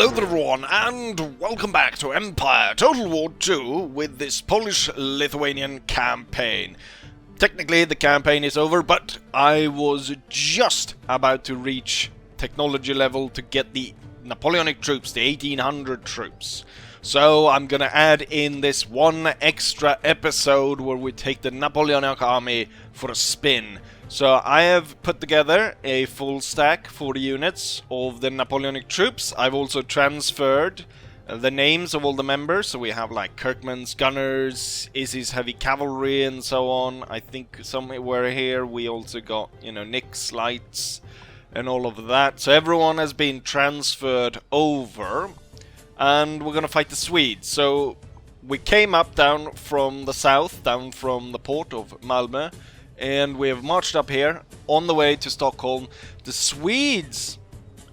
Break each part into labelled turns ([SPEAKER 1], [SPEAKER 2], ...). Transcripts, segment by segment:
[SPEAKER 1] Hello there everyone, and welcome back to Empire Total War 2 with this Polish-Lithuanian campaign. Technically the campaign is over, but I was just about to reach technology level to get the Napoleonic troops, the 1800 troops. So I'm gonna add in this one extra episode where we take the Napoleonic army for a spin. So I have put together a full stack for the units of the Napoleonic troops. I've also transferred the names of all the members. So we have like Kirkman's Gunners, Izzy's Heavy Cavalry and so on. I think somewhere here we also got, you know, Nick's Lights and all of that. So everyone has been transferred over. And we're gonna fight the Swedes. So we came up down from the south, down from the port of Malmö. And we have marched up here on the way to Stockholm. The Swedes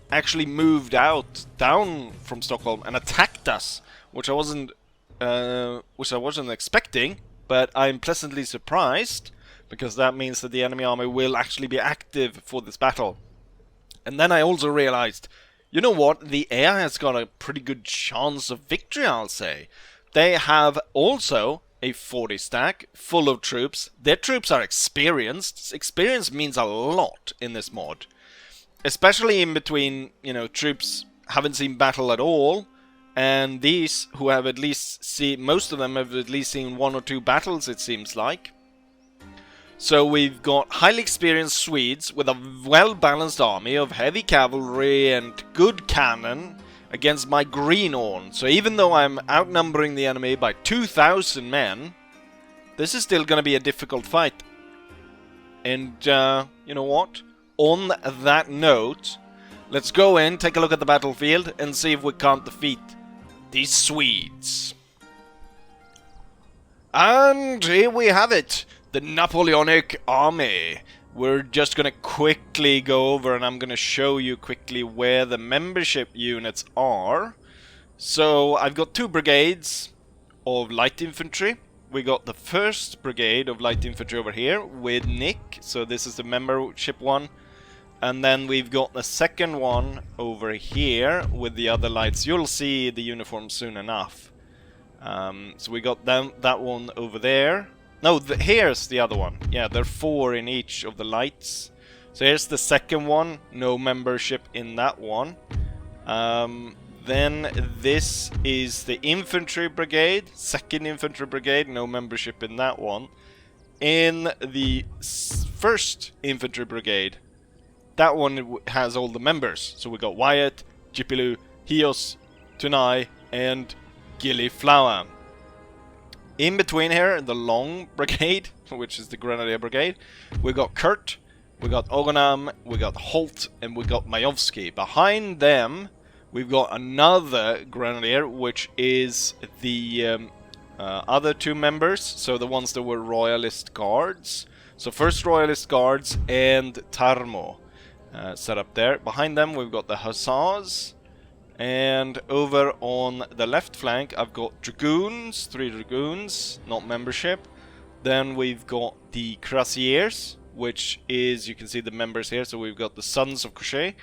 [SPEAKER 1] actually moved out down from Stockholm and attacked us, which I wasn't expecting. But I'm pleasantly surprised because that means that the enemy army will actually be active for this battle. And then I also realized, you know what? The AI has got a pretty good chance of victory, I'll say. They have also a 40 stack full of troops. Their troops are experienced. Experience means a lot in this mod. Especially in between, you know, troops haven't seen battle at all. And these who have at least seen, most of them have at least seen one or two battles, it seems like. So we've got highly experienced Swedes with a well-balanced army of heavy cavalry and good cannon against my Greenhorn. So even though I'm outnumbering the enemy by 2,000 men, this is still going to be a difficult fight. And you know what? On that note, let's go in, take a look at the battlefield, and see if we can't defeat these Swedes. And here we have it, the Napoleonic army. We're just gonna quickly go over and I'm gonna show you quickly where the membership units are. So I've got two brigades of light infantry. We got the first brigade of light infantry over here with Nick. So this is the membership one. And then we've got the second one over here with the other lights. You'll see the uniform soon enough. So we got that one over there. No, here's the other one. Yeah, there are 4 in each of the lights. So here's the second one. No membership in that one. Then this is the infantry brigade. 2nd infantry brigade. No membership in that one. In the 1st infantry brigade, that one has all the members. So we got Wyatt, Jipilu, Hios, Tunai, and Gilliflower. In between here, the long brigade, which is the Grenadier brigade, we got Kurt, we got Ogonam, we got Holt, and we got Majovsky. Behind them, we've got another Grenadier, which is the other 2 members, so the ones that were Royalist Guards. So first Royalist Guards and Tarmo set up there. Behind them, we've got the Hussars. And over on the left flank, I've got Dragoons, 3 Dragoons, not membership. Then we've got the Cuirassiers, which is, you can see the members here. So we've got the Sons of Crochet,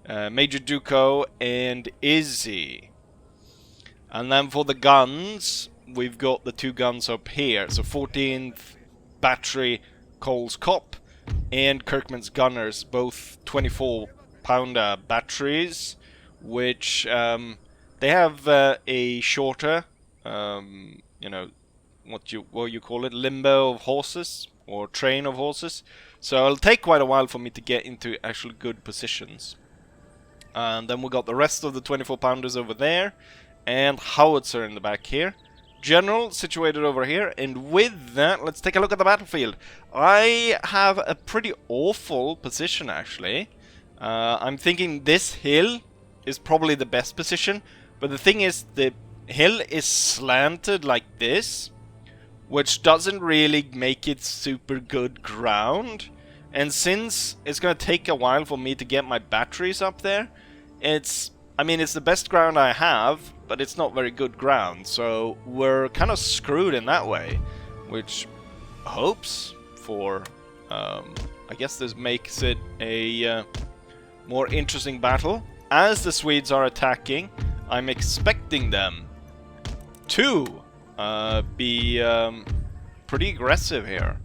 [SPEAKER 1] Major Duco, and Izzy. And then for the guns, we've got the 2 guns up here. So 14th Battery Coles Cop and Kirkman's Gunners, both 24-pounder batteries. Which they have a shorter, you know, what you call it, limbo of horses or train of horses. So it'll take quite a while for me to get into actual good positions. And then we got the rest of the 24-pounders over there, and Howitzer in the back here. General situated over here, and with that, let's take a look at the battlefield. I have a pretty awful position actually. I'm thinking this hill is probably the best position, but the thing is the hill is slanted like this, which doesn't really make it super good ground. And since it's gonna take a while for me to get my batteries up there, it's the best ground I have, but it's not very good ground, so we're kind of screwed in that way, which hopes for I guess this makes it a more interesting battle. As the Swedes are attacking, I'm expecting them to be pretty aggressive here.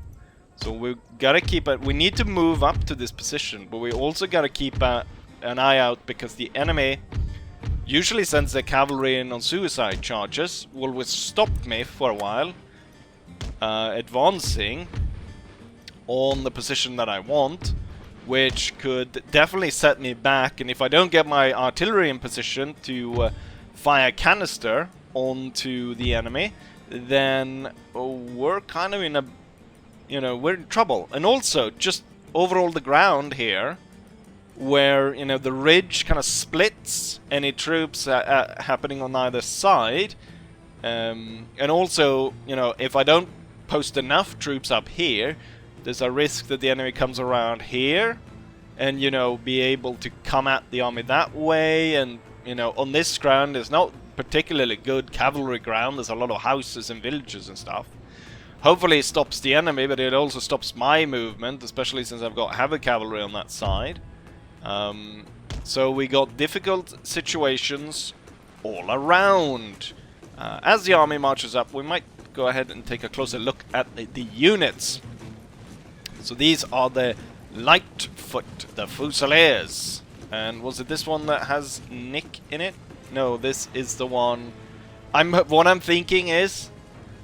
[SPEAKER 1] So we gotta keep it. We need to move up to this position, but we also gotta keep an eye out, because the enemy usually sends their cavalry in on suicide charges. Will stop me for a while advancing on the position that I want, which could definitely set me back. And if I don't get my artillery in position to fire canister onto the enemy, then we're kind of in a, you know, we're in trouble. And also, just overall the ground here, where, you know, the ridge kind of splits, any troops happening on either side. And also, you know, if I don't post enough troops up here, there's a risk that the enemy comes around here and, you know, be able to come at the army that way. And, you know, on this ground, there's not particularly good cavalry ground. There's a lot of houses and villages and stuff. Hopefully it stops the enemy, but it also stops my movement, especially since I've got heavy cavalry on that side. So we got difficult situations all around. As the army marches up, we might go ahead and take a closer look at the units. So these are the Lightfoot, the Fusiliers. And was it this one that has Nick in it? No, this is the one. What I'm thinking is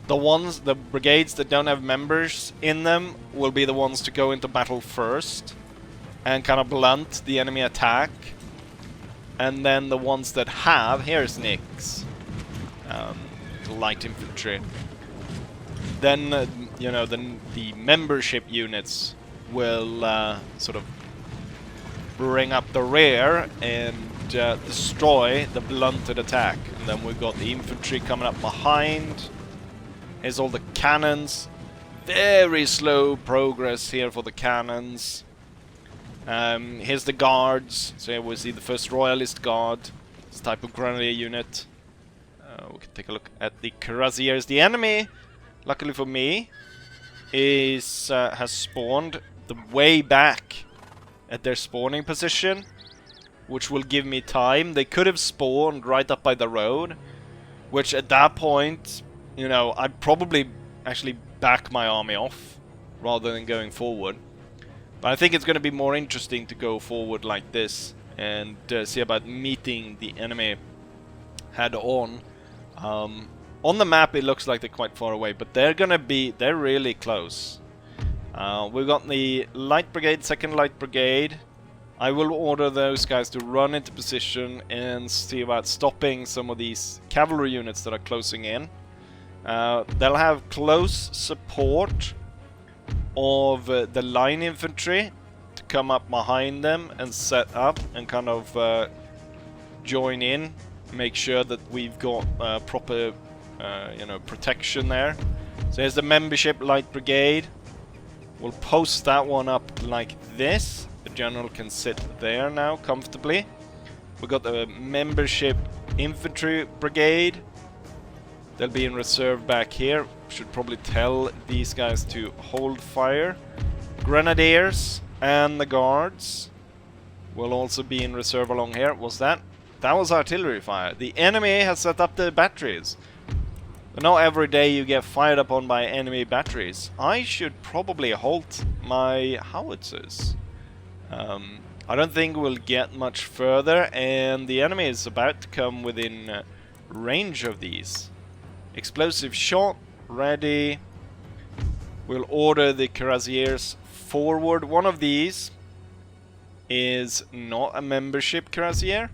[SPEAKER 1] the brigades that don't have members in them will be the ones to go into battle first and kind of blunt the enemy attack. And then the ones that have, here's Nick's light infantry. Then, you know, the membership units will sort of bring up the rear and destroy the blunted attack. And then we've got the infantry coming up behind. Here's all the cannons. Very slow progress here for the cannons. Here's the guards. So here we see the first Royalist Guard. This type of grenadier unit. We can take a look at the cuirassiers. The enemy, luckily for me, has spawned the way back at their spawning position, which will give me time. They could have spawned right up by the road, which at that point, you know, I'd probably actually back my army off rather than going forward. But I think it's going to be more interesting to go forward like this and see about meeting the enemy head on. On the map it looks like they're quite far away, but they're really close. We've got the Light Brigade, 2nd Light Brigade. I will order those guys to run into position and see about stopping some of these cavalry units that are closing in. They'll have close support of the line infantry to come up behind them and set up and kind of join in, make sure that we've got proper you know, protection there. So here's the membership Light Brigade. We'll post that one up like this. The general can sit there now comfortably. We've got the membership infantry brigade. They'll be in reserve back here. Should probably tell these guys to hold fire. Grenadiers and the guards will also be in reserve along here. That was artillery fire. The enemy has set up the batteries. But not every day you get fired upon by enemy batteries. I should probably halt my howitzers. I don't think we'll get much further, and the enemy is about to come within range of these. Explosive shot, ready. We'll order the cuirassiers forward. One of these is not a membership cuirassier,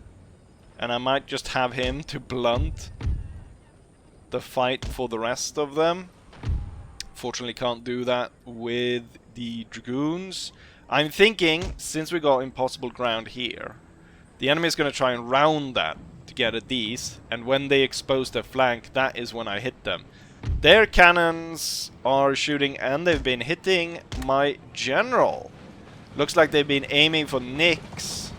[SPEAKER 1] and I might just have him to blunt the fight for the rest of them. Fortunately can't do that with the dragoons. I'm thinking, since we got impossible ground here, the enemy is going to try and round that to get at these, and when they expose their flank, that is when I hit them. Their cannons are shooting, and they've been hitting my general. Looks like they've been aiming for Nick's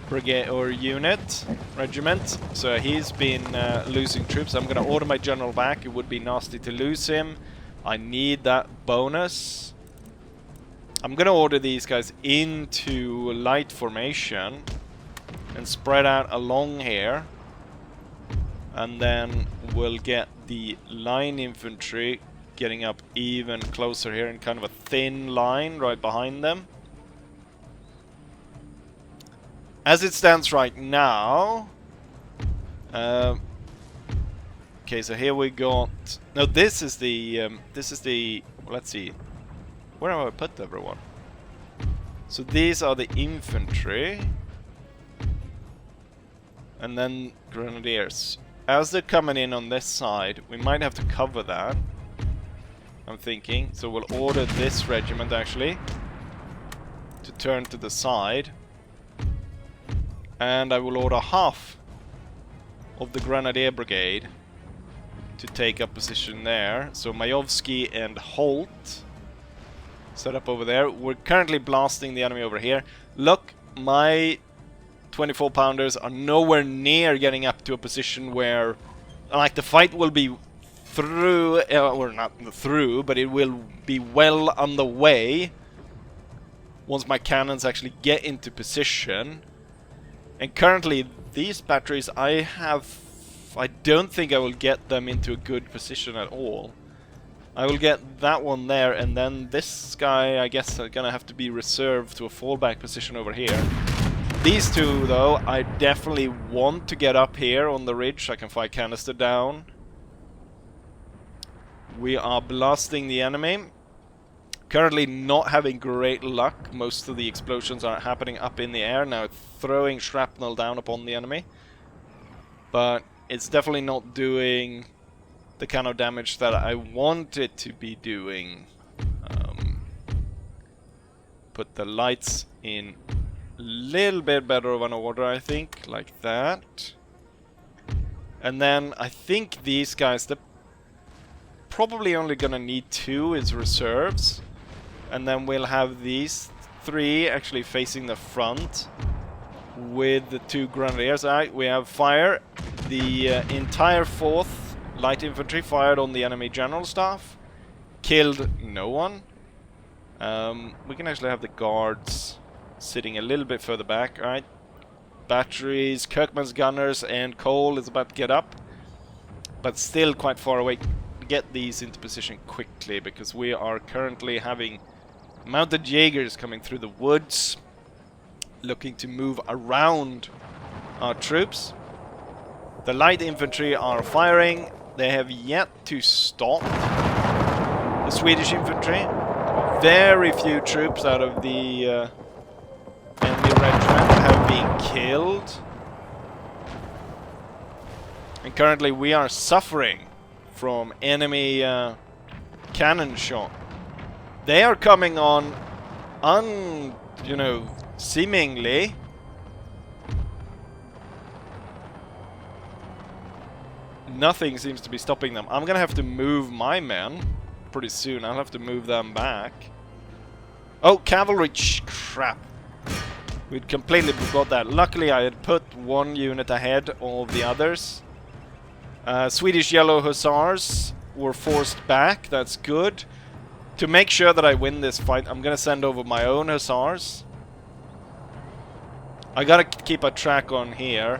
[SPEAKER 1] brigade or regiment, so he's been losing troops. I'm gonna order my general back. It would be nasty to lose him. I need that bonus. I'm gonna order these guys into light formation and spread out along here. And then we'll get the line infantry getting up even closer here in kind of a thin line right behind them. As it stands right now... okay, so here we got... No, this is the... let's see. Where have I put everyone? So these are the infantry. And then grenadiers. As they're coming in on this side, we might have to cover that. I'm thinking. So we'll order this regiment, actually, to turn to the side. And I will order half of the Grenadier Brigade to take up position there. So Majovsky and Holt set up over there. We're currently blasting the enemy over here. Look, my 24 pounders are nowhere near getting up to a position where, like, the fight will be through, or not through, but it will be well underway once my cannons actually get into position. And currently, these batteries I don't think I will get them into a good position at all. I will get that one there, and then this guy, I guess, are gonna have to be reserved to a fallback position over here. These two, though, I definitely want to get up here on the ridge. I can fire canister down. We are blasting the enemy. Currently not having great luck. Most of the explosions are happening up in the air. Now throwing shrapnel down upon the enemy. But it's definitely not doing the kind of damage that I want it to be doing. Put the lights in a little bit better of an order, I think. Like that. And then I think these guys, they're probably only gonna need 2 as reserves. And then we'll have these 3 actually facing the front with the 2 grenadiers. Alright, we have fire. The entire 4th light infantry fired on the enemy general staff. Killed no one. We can actually have the guards sitting a little bit further back. Alright. Batteries, Kirkman's gunners, and Cole is about to get up. But still quite far away. Get these into position quickly, because we are currently having mounted Jaegers coming through the woods, looking to move around our troops. The light infantry are firing. They have yet to stop the Swedish infantry. Very few troops out of the enemy regiment have been killed. And currently we are suffering from enemy cannon shot. They are coming on seemingly nothing seems to be stopping them. I'm gonna have to move my men pretty soon. I'll have to move them back. Oh, cavalry! Crap. We'd completely forgot that. Luckily I had put 1 unit ahead of the others. Swedish Yellow Hussars were forced back. That's good. To make sure that I win this fight, I'm gonna send over my own Hussars. I gotta keep a track on here.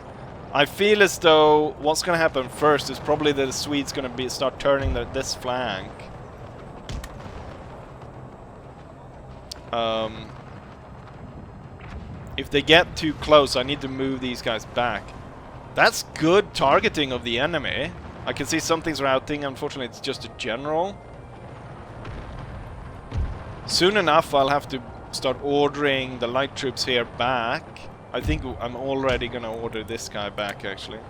[SPEAKER 1] I feel as though what's gonna happen first is probably that the Swedes gonna start turning this flank. If they get too close, I need to move these guys back. That's good targeting of the enemy. I can see something's routing. Unfortunately, it's just a general. Soon enough, I'll have to start ordering the light troops here back. I think I'm already gonna order this guy back, actually.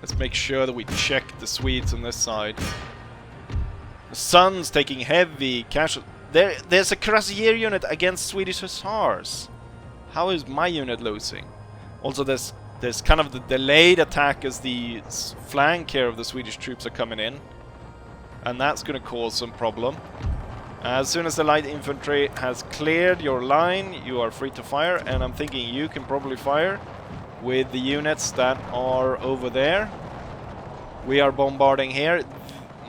[SPEAKER 1] Let's make sure that we check the Swedes on this side. The Sun's taking heavy casualties. There's a Cuirassier unit against Swedish Hussars. How is my unit losing? Also, there's kind of the delayed attack as the flank here of the Swedish troops are coming in. And that's going to cause some problem. As soon as the light infantry has cleared your line, you are free to fire. And I'm thinking you can probably fire with the units that are over there. We are bombarding here.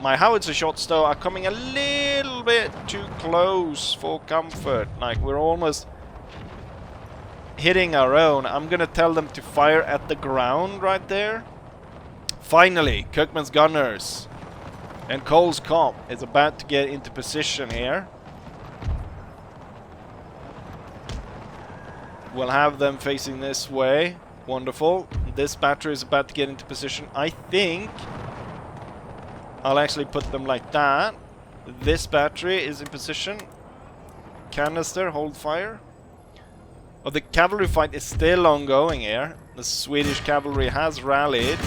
[SPEAKER 1] My howitzer shots, though, are coming a little little bit too close for comfort. Like, we're almost hitting our own. I'm gonna tell them to fire at the ground right there. Finally, Kirkman's gunners and Cole's comp is about to get into position here. We'll have them facing this way. Wonderful. This battery is about to get into position. I think I'll actually put them like that. This battery is in position. Canister, hold fire. Oh, the cavalry fight is still ongoing here. The Swedish cavalry has rallied.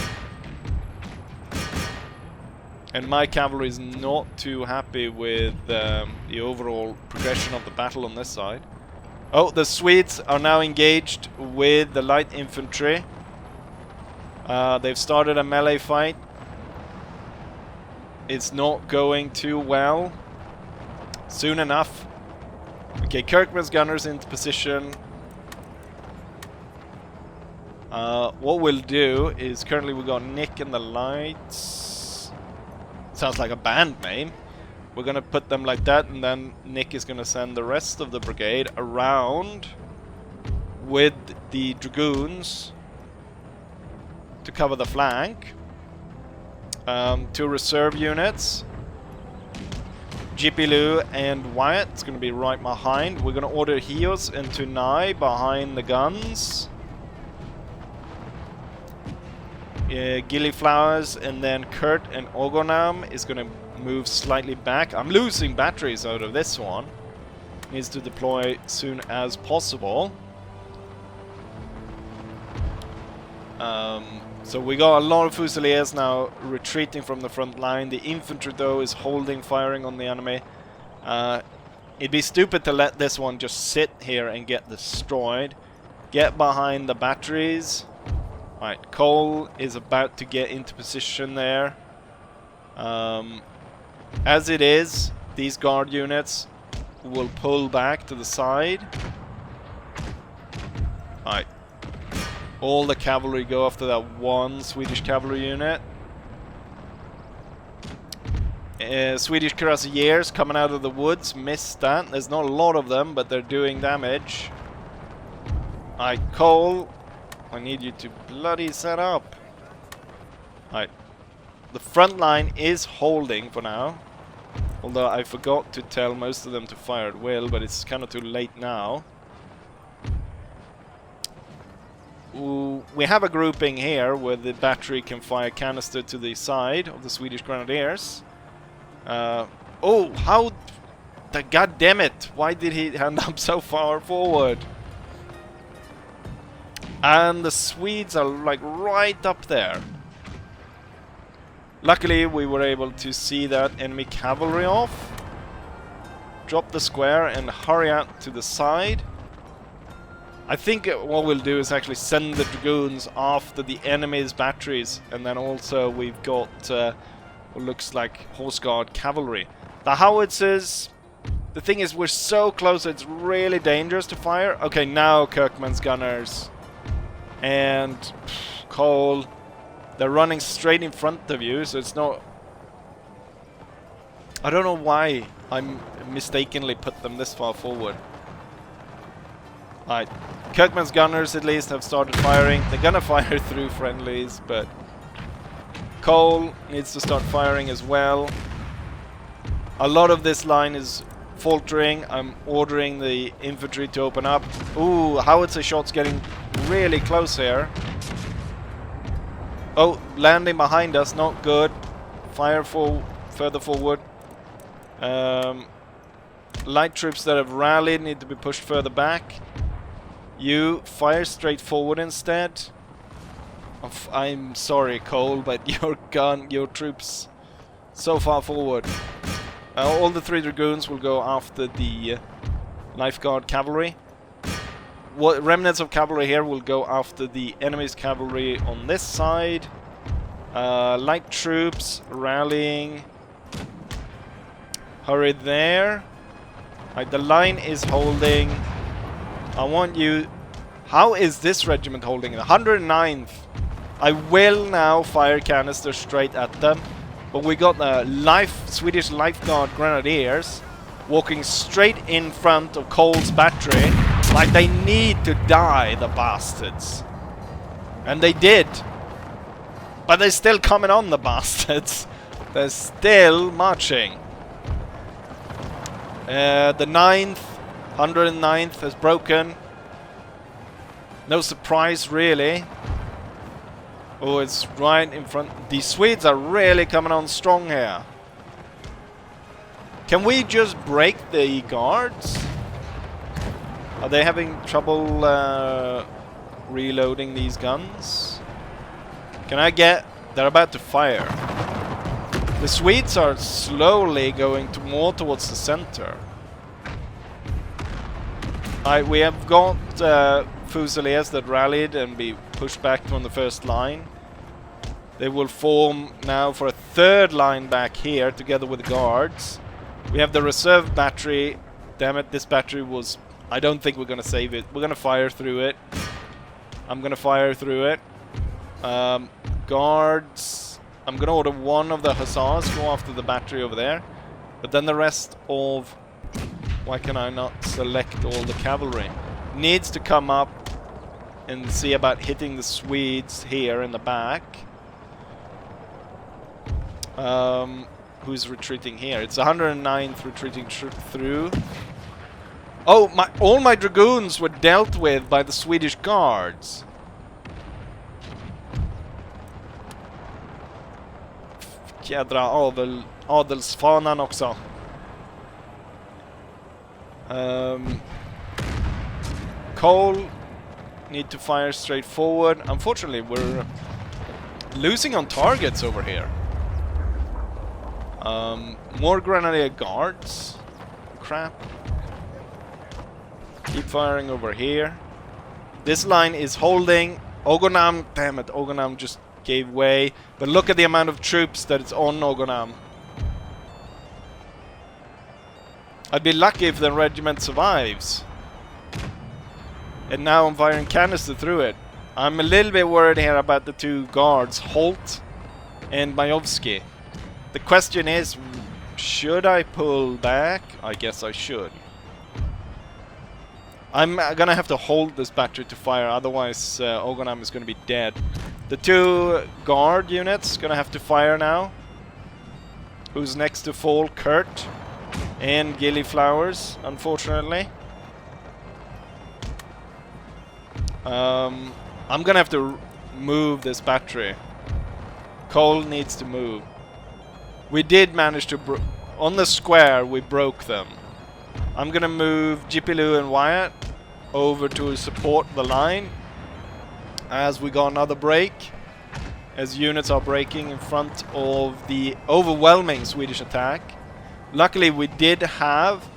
[SPEAKER 1] And my cavalry is not too happy with the overall progression of the battle on this side. Oh, the Swedes are now engaged with the light infantry. They've started a melee fight. It's not going too well. Soon enough. Okay, Kirkman's gunners into position. What we'll do is currently we got Nick in the lights. Sounds like a band name. We're gonna put them like that, and then Nick is gonna send the rest of the brigade around with the dragoons to cover the flank. 2 reserve units. GP Lou and Wyatt is gonna be right behind. We're gonna order Hios and Tunai behind the guns. Gillyflowers and then Kurt and Ogonam is going to move slightly back. I'm losing batteries out of this one. Needs to deploy soon as possible. So we got a lot of Fusiliers now retreating from the front line. The infantry though is holding firing on the enemy. It'd be stupid to let this one just sit here and get destroyed. Get behind the batteries. Alright, Cole is about to get into position there. As it is, these guard units will pull back to the side. Alright. All the cavalry go after that one Swedish cavalry unit. Swedish cuirassiers coming out of the woods, missed that. There's not a lot of them, but they're doing damage. Alright, Cole, I need you to bloody set up. Alright. The front line is holding for now. Although I forgot to tell most of them to fire at will, but it's kind of too late now. Ooh, we have a grouping here where the battery can fire canister to the side of the Swedish Grenadiers. Oh, how... God damn it! Why did he hand up so far forward? And the Swedes are like right up there. Luckily we were able to see that enemy cavalry off. Drop the square and hurry out to the side. I think what we'll do is actually send the dragoons after the enemy's batteries, and then also we've got what looks like horse guard cavalry. The howitzers, the thing is we're so close it's really dangerous to fire. Okay, now Kirkman's gunners and Cole, they're running straight in front of you, so it's not... I don't know why I mistakenly put them this far forward. Alright, Kirkman's gunners at least have started firing. They're gonna fire through friendlies, but Cole needs to start firing as well. A lot of this line is faltering. I'm ordering the infantry to open up. Ooh, howitzer shots getting really close here. Oh, landing behind us, not good. Fire further forward. Light troops that have rallied need to be pushed further back. You fire straight forward instead. I'm sorry, Cole, but your troops so far forward. All the 3 dragoons will go after the lifeguard cavalry. What remnants of cavalry here will go after the enemy's cavalry on this side. Light troops rallying. Hurry there. Right, the line is holding. I want you... How is this regiment holding? The 109th. I will now fire canisters straight at them. But we got the Swedish Lifeguard Grenadiers walking straight in front of Cole's battery. Like they need to die, the bastards. And they did. But they're still coming on, the bastards. They're still marching. The 9th, 109th has broken. No surprise, really. Oh, it's right in front. The Swedes are really coming on strong here. Can we just break the guards? Are they having trouble reloading these guns? Can I get... They're about to fire. The Swedes are slowly going more towards the center. We have got Fusiliers that rallied and be pushed back from the first line. They will form now for a third line back here together with the guards. We have the reserve battery. Damn it, this battery was... I don't think we're going to save it. We're going to fire through it. I'm going to fire through it. Guards. I'm going to order one of the hussars go after the battery over there. But then the rest of... Why can I not select all the cavalry? Needs to come up and see about hitting the Swedes here in the back. Who's retreating here? It's 109th retreating through. Oh, all my dragoons were dealt with by the Swedish guards. Jädra adelsfanan också. Cole need to fire straight forward. Unfortunately, we're losing on targets over here. More grenadier guards. Crap. Keep firing over here. This line is holding. Ogonam, damn it, Ogonam just gave way. But look at the amount of troops that is on Ogonam. I'd be lucky if the regiment survives. And now I'm firing canister through it. I'm a little bit worried here about the two guards, Holt and Majovsky. The question is, should I pull back? I guess I should. I'm gonna have to hold this battery to fire, otherwise Ogonam is gonna be dead. The two guard units gonna have to fire now. Who's next to fall? Kurt and Gillyflowers, unfortunately. I'm gonna have to move this battery. Cole needs to move. We did manage to... on the square, we broke them. I'm gonna move Jipilu and Wyatt over to support the line. As we got another break. As units are breaking in front of the overwhelming Swedish attack. Luckily, we did have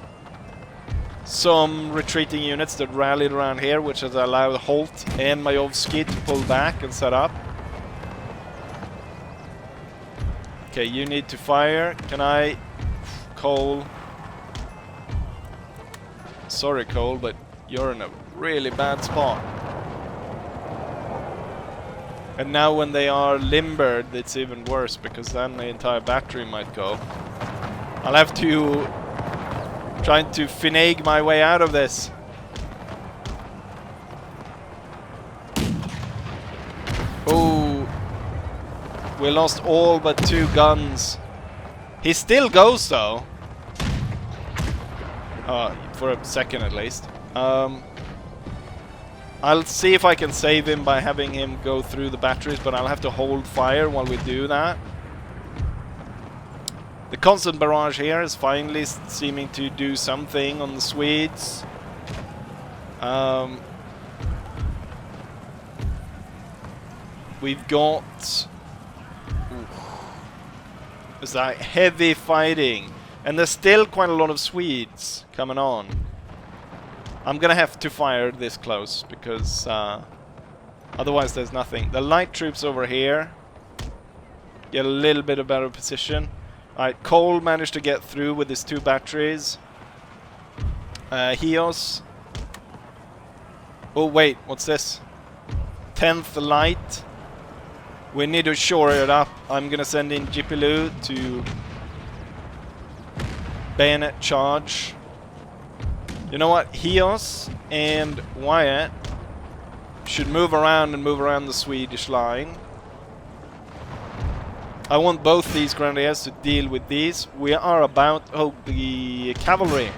[SPEAKER 1] some retreating units that rallied around here, which has allowed Holt and Majovsky to pull back and set up. Okay, you need to fire. Can I... Cole. Sorry, Cole, but you're in a really bad spot. And now when they are limbered, it's even worse, because then the entire battery might go. I'll have to... trying to finagle my way out of this. Oh, we lost all but 2 guns. He still goes though. For a second at least. I'll see if I can save him by having him go through the batteries, but I'll have to hold fire while we do that. The constant barrage here is finally seeming to do something on the Swedes. We've got... There's that heavy fighting. And there's still quite a lot of Swedes coming on. I'm gonna have to fire this close, because otherwise there's nothing. The light troops over here get a little bit of better position. Alright, Cole managed to get through with his 2 batteries. Hios. Oh wait, what's this? 10th light. We need to shore it up. I'm gonna send in Jipilu to bayonet charge. You know what? Hios and Wyatt should move around and move around the Swedish line. I want both these grenadiers to deal with these. We are about... Oh, the cavalry.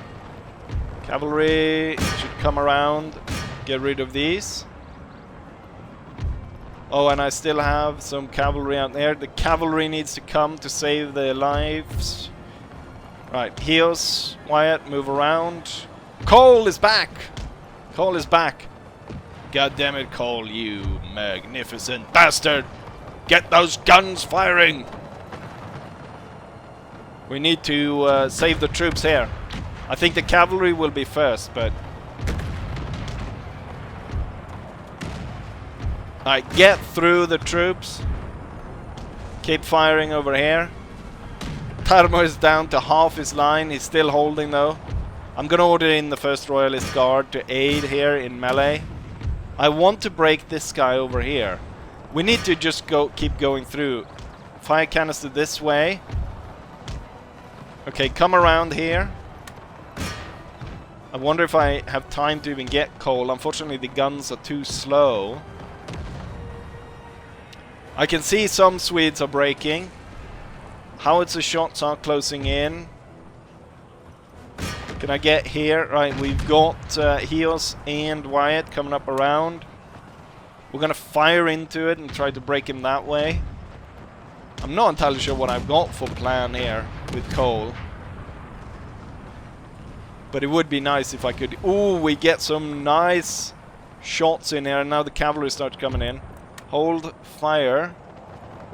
[SPEAKER 1] Cavalry should come around, get rid of these. Oh, and I still have some cavalry out there. The cavalry needs to come to save their lives. Right, Hios, Wyatt, move around. Cole is back! Cole is back. God damn it, Cole, you magnificent bastard! Get those guns firing! We need to save the troops here. I think the cavalry will be first, but... Alright, get through the troops. Keep firing over here. Tarmo is down to half his line. He's still holding though. I'm gonna order in the 1st Royalist Guard to aid here in melee. I want to break this guy over here. We need to just keep going through. Fire canister this way. Okay, come around here. I wonder if I have time to even get Cole. Unfortunately, the guns are too slow. I can see some Swedes are breaking. Howitzer shots are closing in. Can I get here? Right, we've got Hios and Wyatt coming up around. We're gonna fire into it and try to break him that way. I'm not entirely sure what I've got for plan here with Cole. But it would be nice if I could... Ooh, we get some nice shots in here. And now the cavalry starts coming in. Hold fire.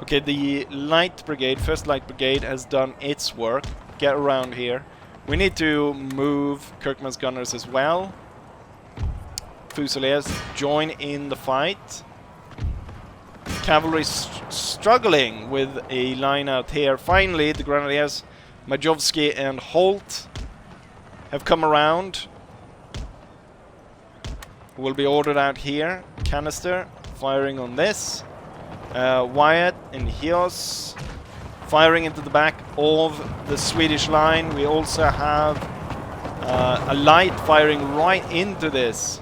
[SPEAKER 1] Okay, the light brigade, 1st Light Brigade, has done its work. Get around here. We need to move Kirkman's gunners as well. Fusiliers, join in the fight. Cavalry struggling with a line out here. Finally, the Grenadiers, Majovsky and Holt, have come around. Will be ordered out here. Canister, firing on this. Wyatt and Hios firing into the back of the Swedish line. We also have a light firing right into this.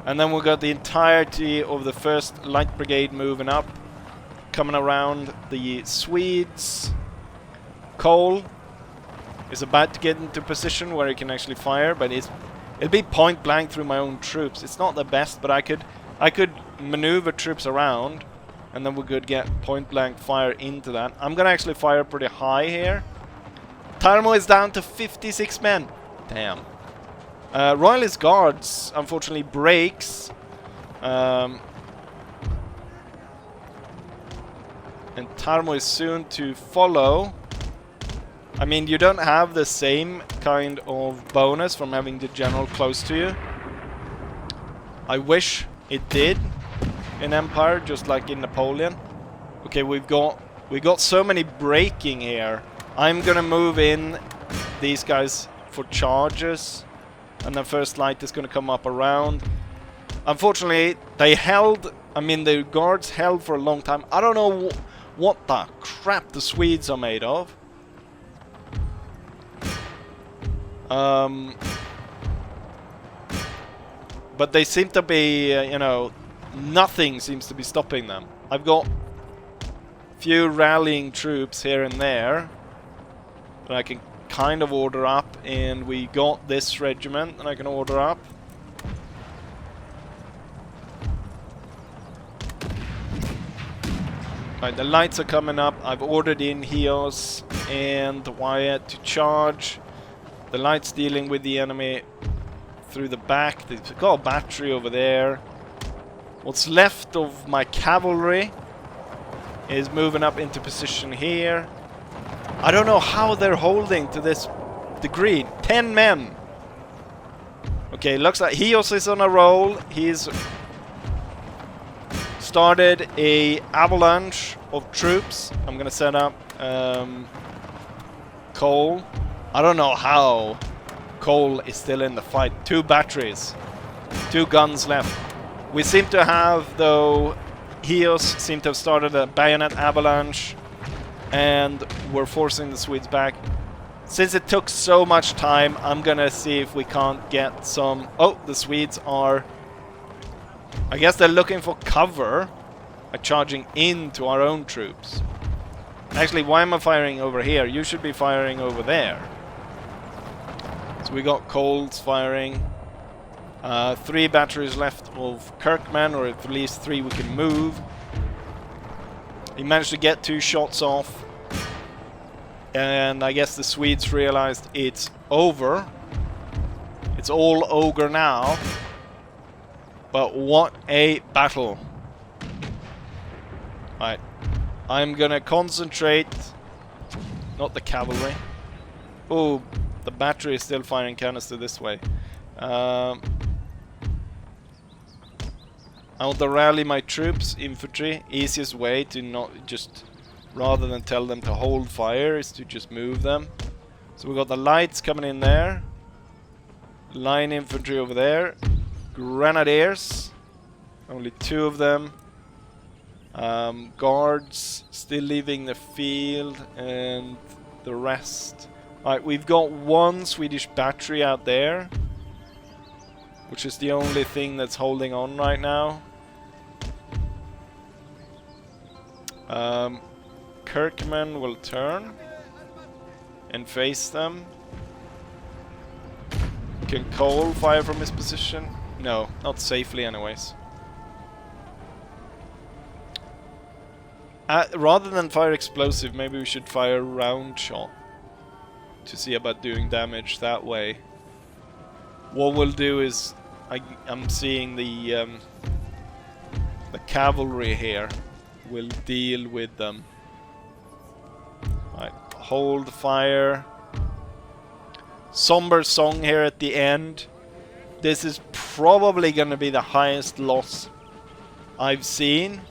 [SPEAKER 1] And then we've got the entirety of the 1st Light Brigade moving up, coming around the Swedes. Cole is about to get into position where he can actually fire, but it'll be point blank through my own troops. It's not the best, but I could maneuver troops around, and then we could get point blank fire into that. I'm gonna actually fire pretty high here. Tarmo is down to 56 men. Damn. Royalist Guards unfortunately breaks. And Tarmo is soon to follow. I mean, you don't have the same kind of bonus from having the general close to you. I wish it did in Empire, just like in Napoleon. Okay, we got so many breaking here. I'm gonna move in these guys for charges, and then 1st Light is gonna come up around. Unfortunately, they held. I mean, the guards held for a long time. I don't know what the crap the Swedes are made of. But they seem to be, you know, nothing seems to be stopping them. I've got few rallying troops here and there that I can kind of order up, and we got this regiment that I can order up. Right, the lights are coming up. I've ordered in Hios and Wyatt to charge. The lights dealing with the enemy through the back. They've got a battery over there. What's left of my cavalry is moving up into position here. I don't know how they're holding to this degree. 10 men. Okay, looks like Hios is on a roll. He's started a avalanche of troops. I'm gonna set up Cole. I don't know how Cole is still in the fight. 2 batteries, 2 guns left. We seem to have, though, Hios seem to have started a bayonet avalanche, and we're forcing the Swedes back. Since it took so much time, I'm gonna see if we can't get some... Oh, the Swedes are... I guess they're looking for cover by charging into our own troops. Actually, why am I firing over here? You should be firing over there. So we got Colts firing. 3 batteries left of Kirkman, or at least 3 we can move. He managed to get 2 shots off. And I guess the Swedes realized it's over. It's all ogre now. But what a battle. Alright. I'm gonna concentrate. Not the cavalry. Oh, the battery is still firing canister this way. I want to rally my troops, infantry. Easiest way to not just... Rather than tell them to hold fire is to just move them. So we got the lights coming in there. Line infantry over there. Grenadiers. Only 2 of them. Guards still leaving the field. And the rest. Alright, we've got 1 Swedish battery out there. Which is the only thing that's holding on right now. Kirkman will turn and face them. Can Cole fire from his position? No, not safely anyways. Rather than fire explosive, maybe we should fire round shot to see about doing damage that way. What we'll do is, I'm seeing the cavalry here will deal with them. Right, hold fire. Somber song here at the end. This is probably going to be the highest loss I've seen.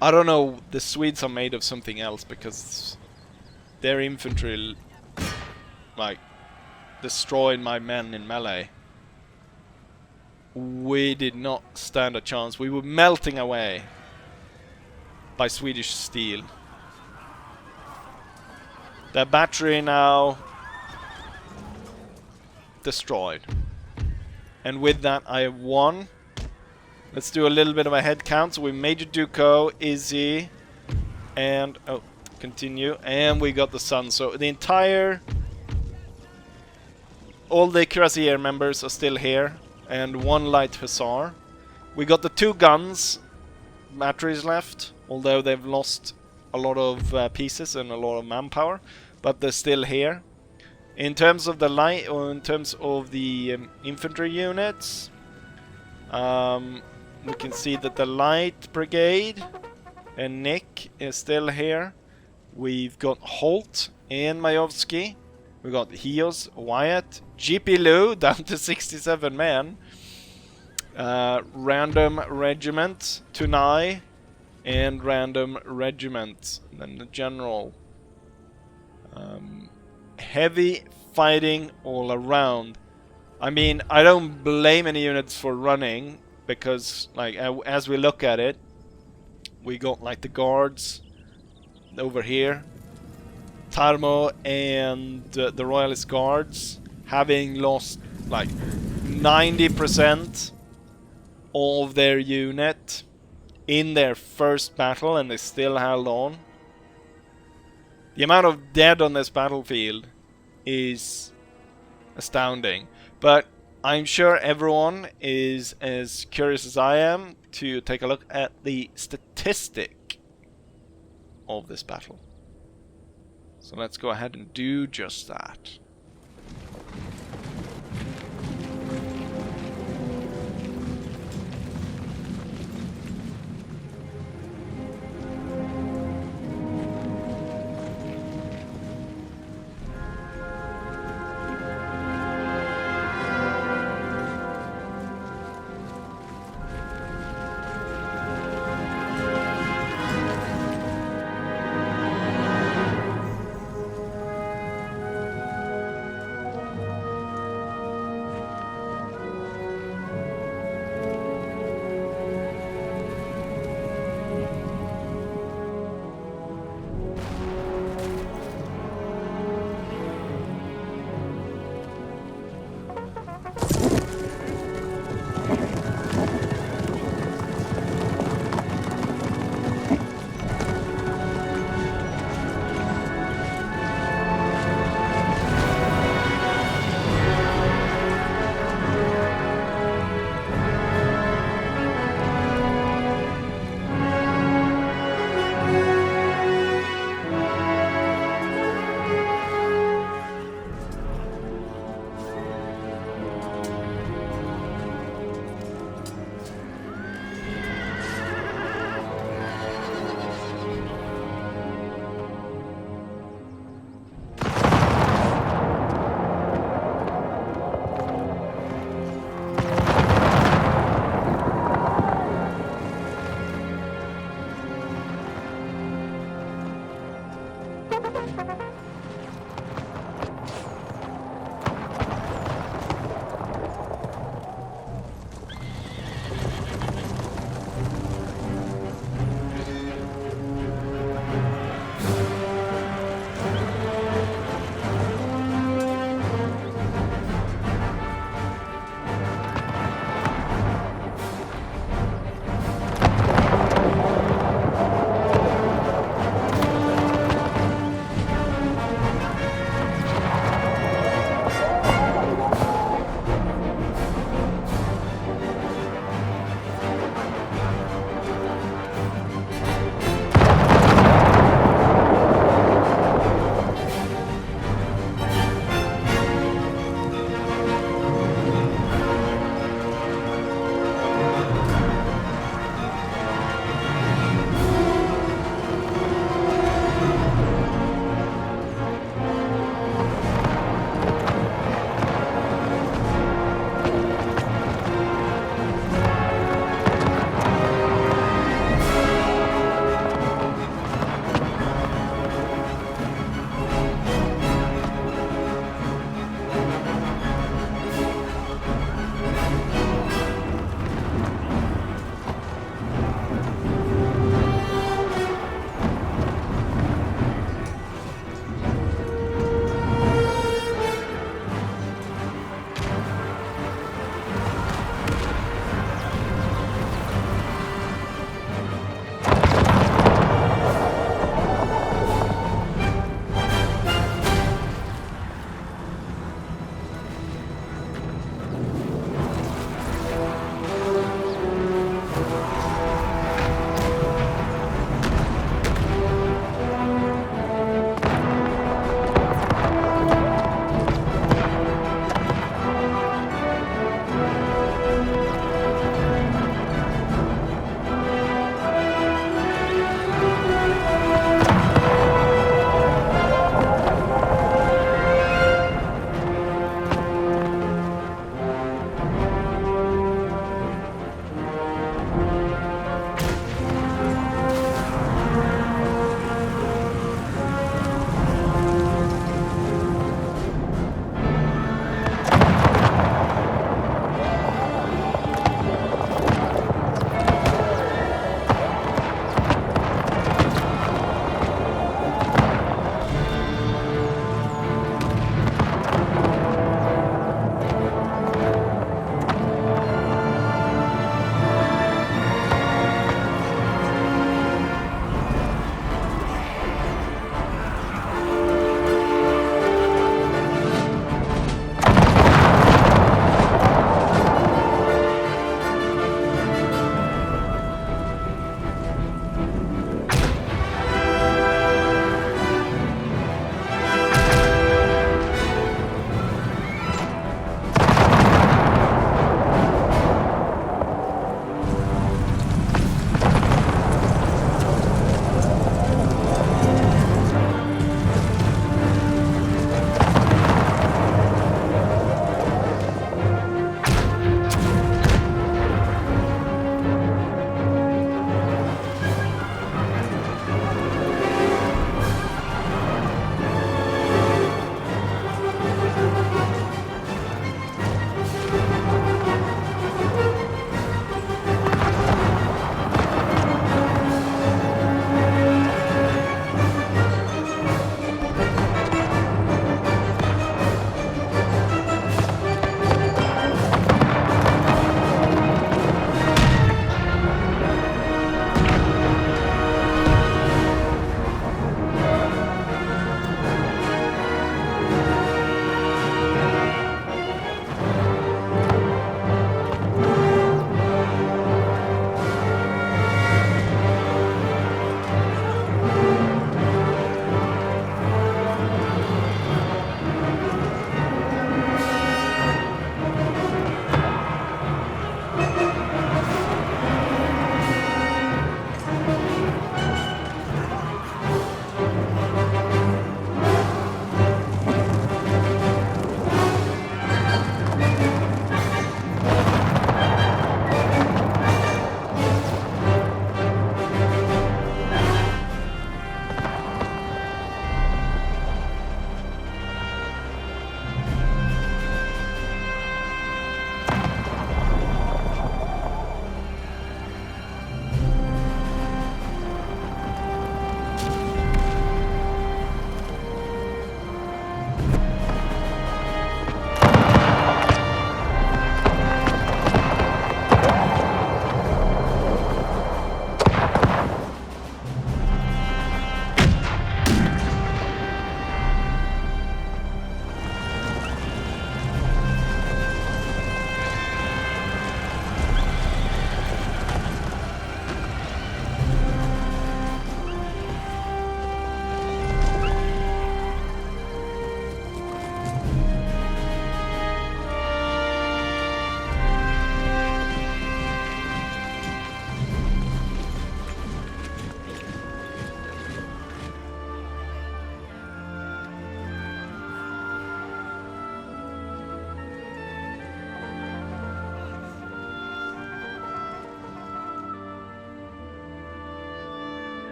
[SPEAKER 1] I don't know, the Swedes are made of something else because their infantry like destroyed my men in melee. We did not stand a chance. We were melting away by Swedish steel. The battery now destroyed. And with that I have won. Let's do a little bit of a head count. So we Major Duco, Izzy, and oh, continue. And we got the Sun. So the entire... all the Cuirassier members are still here. And 1 light hussar. We got the 2 guns batteries left. Although they've lost a lot of pieces and a lot of manpower, but they're still here. In terms of the light, or in terms of the infantry units, we can see that the light brigade and Nick is still here. We've got Holt and Majovsky. We got Hios, Wyatt, GP Lou down to 67 men. Random regiment, Tunai. And random regiment. And then the general. Heavy fighting all around. I mean, I don't blame any units for running, because like as we look at it, we got like the guards over here, Tarmo and the Royalist Guards having lost like 90% of their unit in their first battle, and they still held on. The amount of dead on this battlefield is astounding. But I'm sure everyone is as curious as I am to take a look at the statistic of this battle. So let's go ahead and do just that.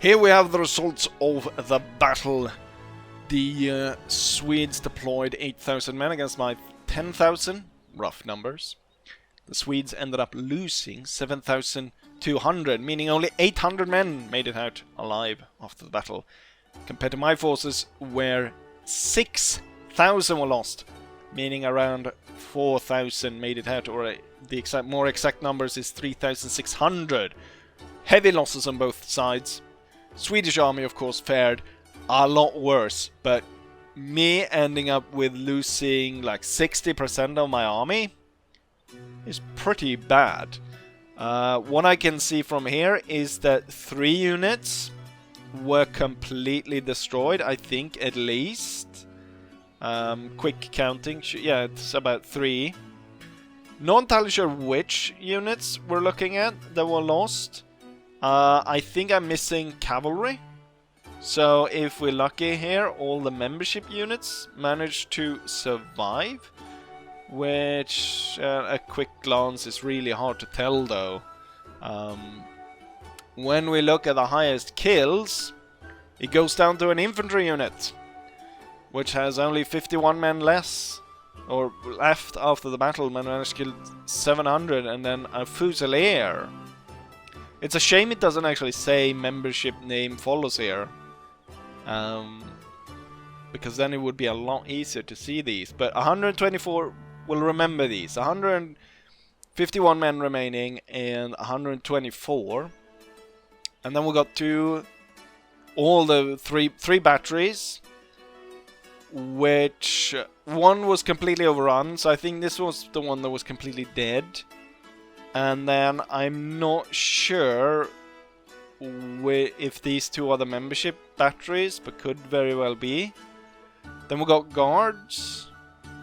[SPEAKER 1] Here we have the results of the battle. The Swedes deployed 8,000 men against my 10,000, rough numbers. The Swedes ended up losing 7,200, meaning only 800 men made it out alive after the battle, compared to my forces where 6,000 were lost, meaning around 4,000 made it out, or the more exact numbers is 3,600. Heavy losses on both sides. Swedish army, of course, fared a lot worse, but me ending up with losing like 60% of my army is pretty bad. What I can see from here is that 3 units were completely destroyed, I think, at least. Quick counting, yeah, it's about 3. Not entirely sure which units we're looking at that were lost. I think I'm missing cavalry. So if we're lucky here, all the membership units managed to survive. Which, a quick glance, is really hard to tell though. When we look at the highest kills, it goes down to an infantry unit, which has only 51 men less, or left after the battle. Man managed to kill 700, and then a fusilier. It's a shame it doesn't actually say membership name follows here. Because then it would be a lot easier to see these. But 124 will remember these. 151 men remaining and 124. And then we got all the three batteries, which one was completely overrun. So I think this was the one that was completely dead. And then I'm not sure if these 2 are the membership batteries, but could very well be. Then we got guards.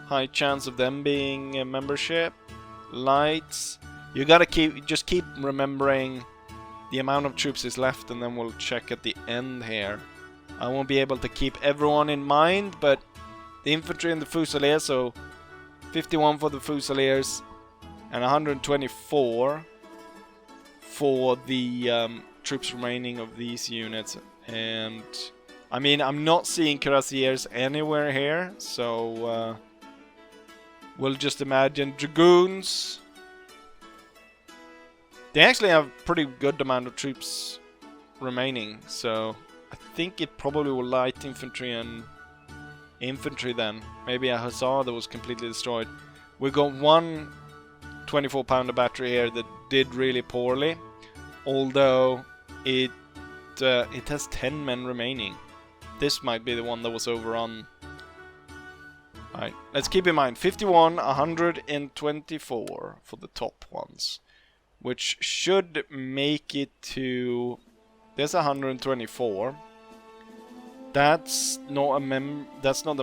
[SPEAKER 1] High chance of them being a membership. Lights. You gotta just keep remembering the amount of troops is left, and then we'll check at the end here. I won't be able to keep everyone in mind, but the infantry and the fusiliers, so 51 for the fusiliers and 124 for the troops remaining of these units. And I mean, I'm not seeing cuirassiers anywhere here, so we'll just imagine dragoons. They actually have pretty good amount of troops remaining, so I think it probably will light infantry and infantry then. Maybe a hussar that was completely destroyed. We got one 24-pounder battery here that did really poorly, although it has 10 men remaining. This might be the one that was overrun. Alright, let's keep in mind 51, 124 for the top ones, which should make it to... There's 124. That's not a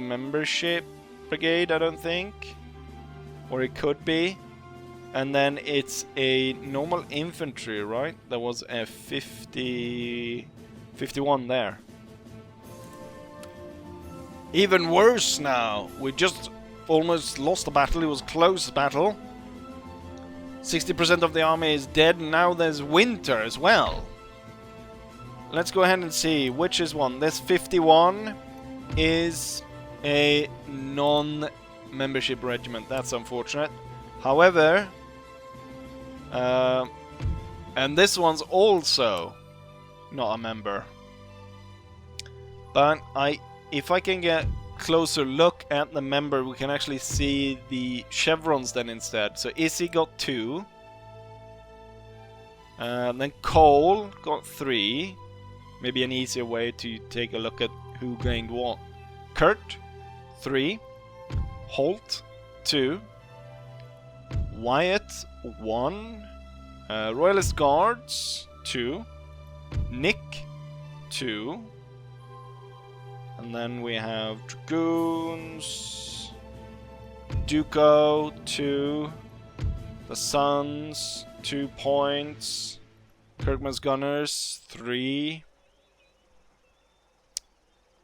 [SPEAKER 1] membership brigade, I don't think, or it could be. And then it's a normal infantry, right? There was a 51 there. Even worse now. We just almost lost the battle. It was a close battle. 60% of the army is dead, and now there's winter as well. Let's go ahead and see which is one. This 51 is a non-membership regiment. That's unfortunate. However, and this one's also not a member. But if I can get closer look at the member, we can actually see the chevrons then instead. So Izzy got 2. Then Cole got 3. Maybe an easier way to take a look at who gained what. Kurt, 3. Holt, 2. Wyatt, 1. Royalist Guards, 2. Nick, 2. And then we have Dragoons, Duco, 2. The Sons, 2 points. Kirkman's Gunners, 3.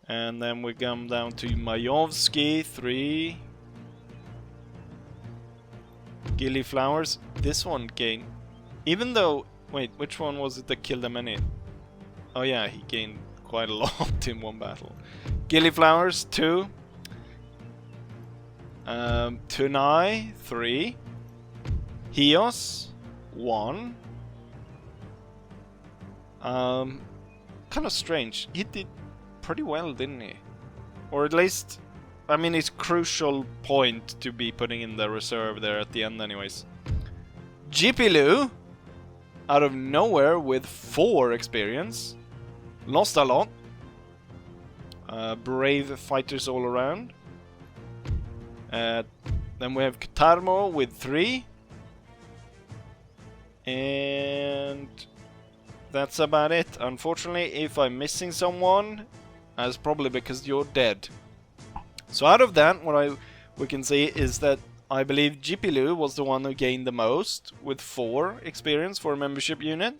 [SPEAKER 1] And then we come down to Majovsky, 3. Gilly Flowers, this one gained. Even though, wait, which one was it that killed them any? Oh yeah, he gained quite a lot in one battle. Gillyflowers, 2. Tunai, 3. Hios, 1. Kind of strange. He did pretty well, didn't he? Or at least, I mean, it's crucial point to be putting in the reserve there at the end anyways. Jipilu, out of nowhere with 4 experience. Lost a lot. Brave fighters all around. Then we have Katarmo with 3. And that's about it. Unfortunately, if I'm missing someone, that's probably because you're dead. So out of that, what we can see is that I believe Jipilu was the one who gained the most, with 4 experience for a membership unit.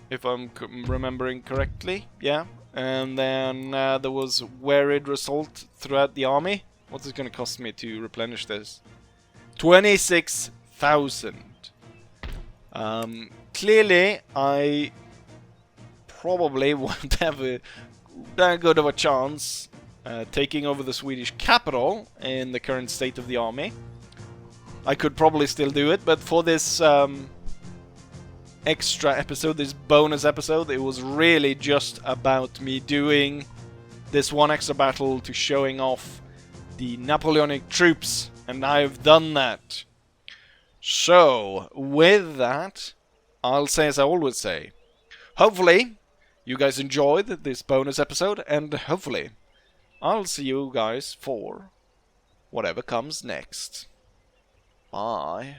[SPEAKER 1] If I'm remembering correctly, yeah. And then there was varied result throughout the army. What is it going to cost me to replenish this? 26,000. Clearly, I probably won't have that good of a chance taking over the Swedish capital in the current state of the army. I could probably still do it, but for this extra episode, this bonus episode, it was really just about me doing this one extra battle to showing off the Napoleonic troops, and I've done that. So, with that, I'll say as I always say, hopefully you guys enjoyed this bonus episode, and hopefully I'll see you guys for whatever comes next. Bye.